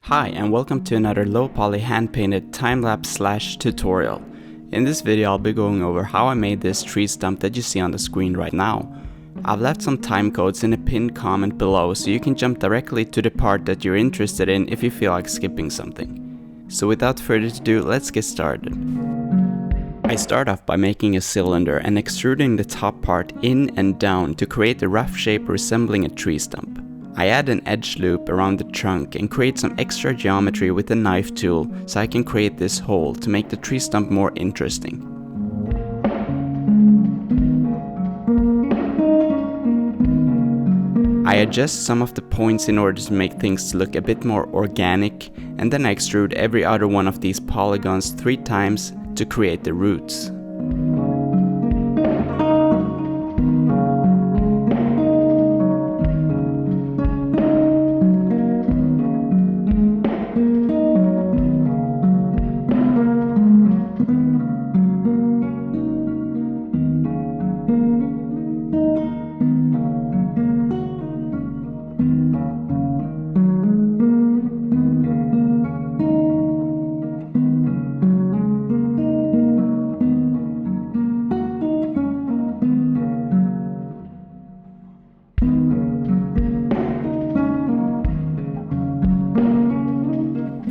Hi and welcome to another Lowpoly Handpainted time-lapse / tutorial. In this video I'll be going over how I made this tree stump that you see on the screen right now. I've left some time codes in a pinned comment below so you can jump directly to the part that you're interested in if you feel like skipping something. So without further ado, let's get started. I start off by making a cylinder and extruding the top part in and down to create a rough shape resembling a tree stump. I add an edge loop around the trunk and create some extra geometry with the knife tool so I can create this hole to make the tree stump more interesting. I adjust some of the points in order to make things look a bit more organic, and then I extrude every other one of these polygons 3 times to create the roots.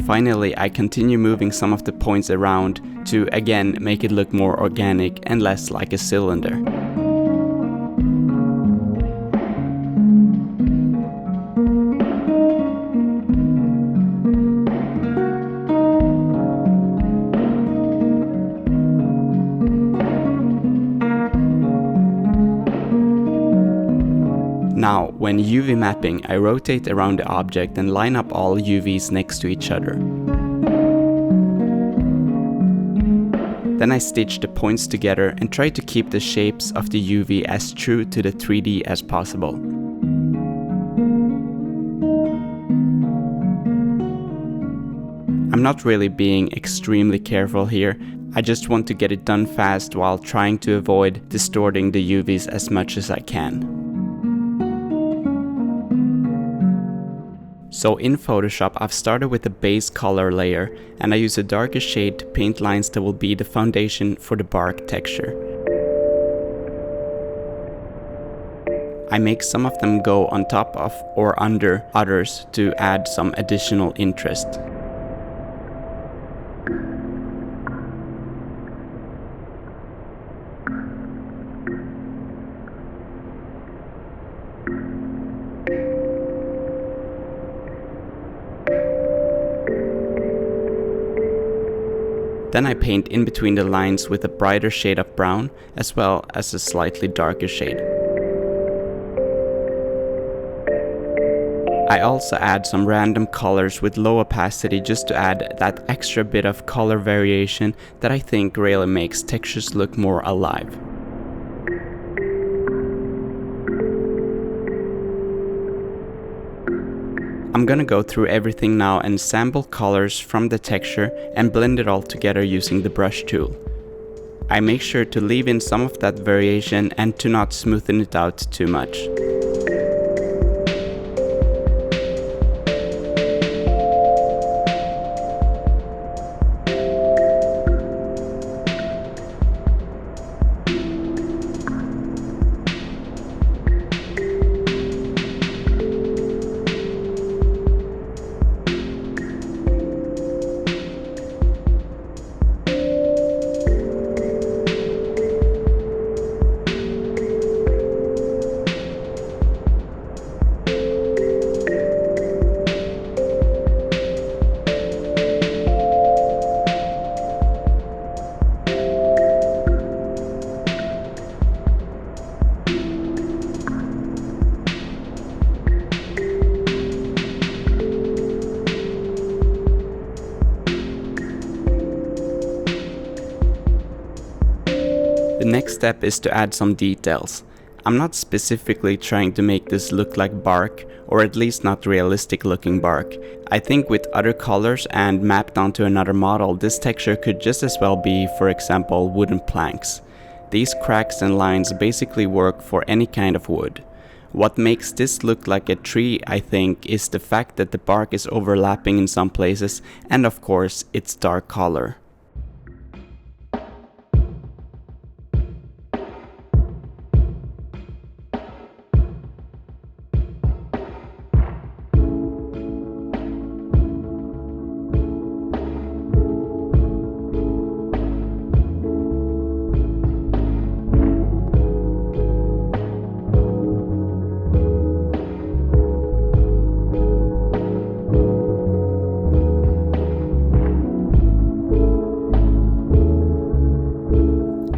Finally, I continue moving some of the points around to again make it look more organic and less like a cylinder. Now, when UV mapping, I rotate around the object and line up all UVs next to each other. Then I stitch the points together and try to keep the shapes of the UV as true to the 3D as possible. I'm not really being extremely careful here, I just want to get it done fast while trying to avoid distorting the UVs as much as I can. So in Photoshop I've started with the base color layer and I use a darker shade to paint lines that will be the foundation for the bark texture. I make some of them go on top of or under others to add some additional interest. Then I paint in between the lines with a brighter shade of brown as well as a slightly darker shade. I also add some random colors with low opacity just to add that extra bit of color variation that I think really makes textures look more alive. I'm gonna go through everything now and sample colors from the texture and blend it all together using the brush tool. I make sure to leave in some of that variation and to not smoothen it out too much. The next step is to add some details. I'm not specifically trying to make this look like bark, or at least not realistic looking bark. I think with other colors and mapped onto another model, this texture could just as well be, for example, wooden planks. These cracks and lines basically work for any kind of wood. What makes this look like a tree, I think, is the fact that the bark is overlapping in some places, and of course its dark color.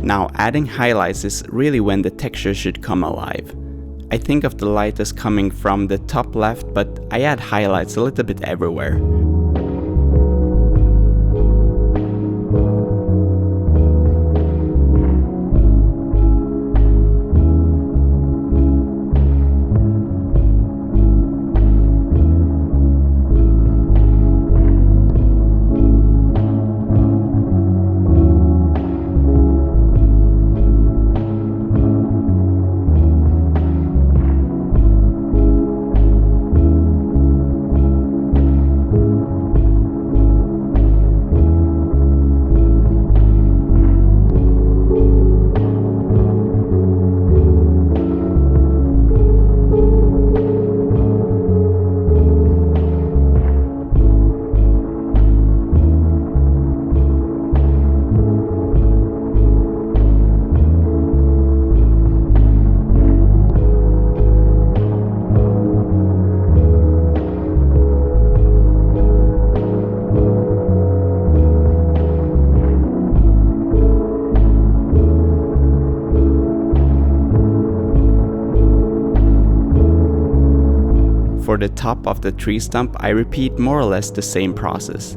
Now, adding highlights is really when the texture should come alive. I think of the light as coming from the top left, but I add highlights a little bit everywhere. For the top of the tree stump, I repeat more or less the same process.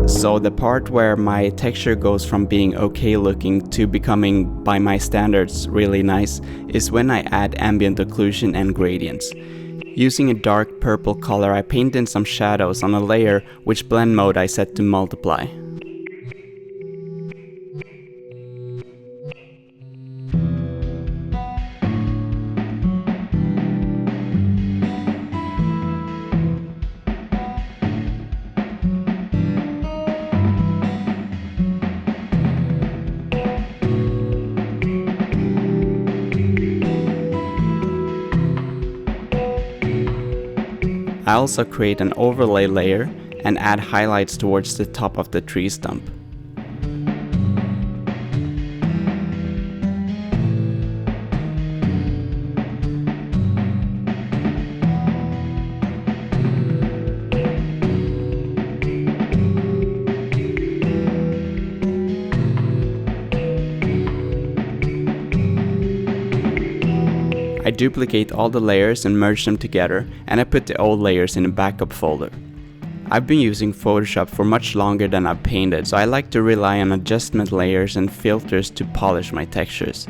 So the part where my texture goes from being okay looking to becoming, by my standards, really nice is when I add ambient occlusion and gradients. Using a dark purple color, I paint in some shadows on a layer which blend mode I set to multiply. I also create an overlay layer and add highlights towards the top of the tree stump. I duplicate all the layers and merge them together, and I put the old layers in a backup folder. I've been using Photoshop for much longer than I've painted, so I like to rely on adjustment layers and filters to polish my textures.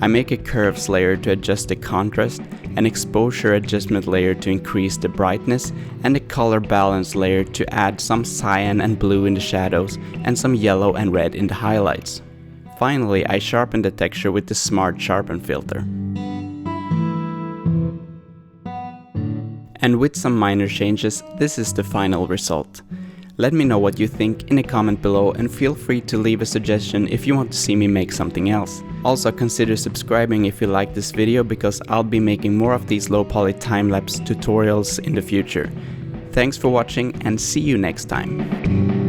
I make a curves layer to adjust the contrast, an exposure adjustment layer to increase the brightness, and a color balance layer to add some cyan and blue in the shadows and some yellow and red in the highlights. Finally, I sharpen the texture with the Smart Sharpen filter. And with some minor changes, this is the final result. Let me know what you think in a comment below, and feel free to leave a suggestion if you want to see me make something else. Also consider subscribing if you like this video, because I'll be making more of these low poly time-lapse tutorials in the future. Thanks for watching and see you next time.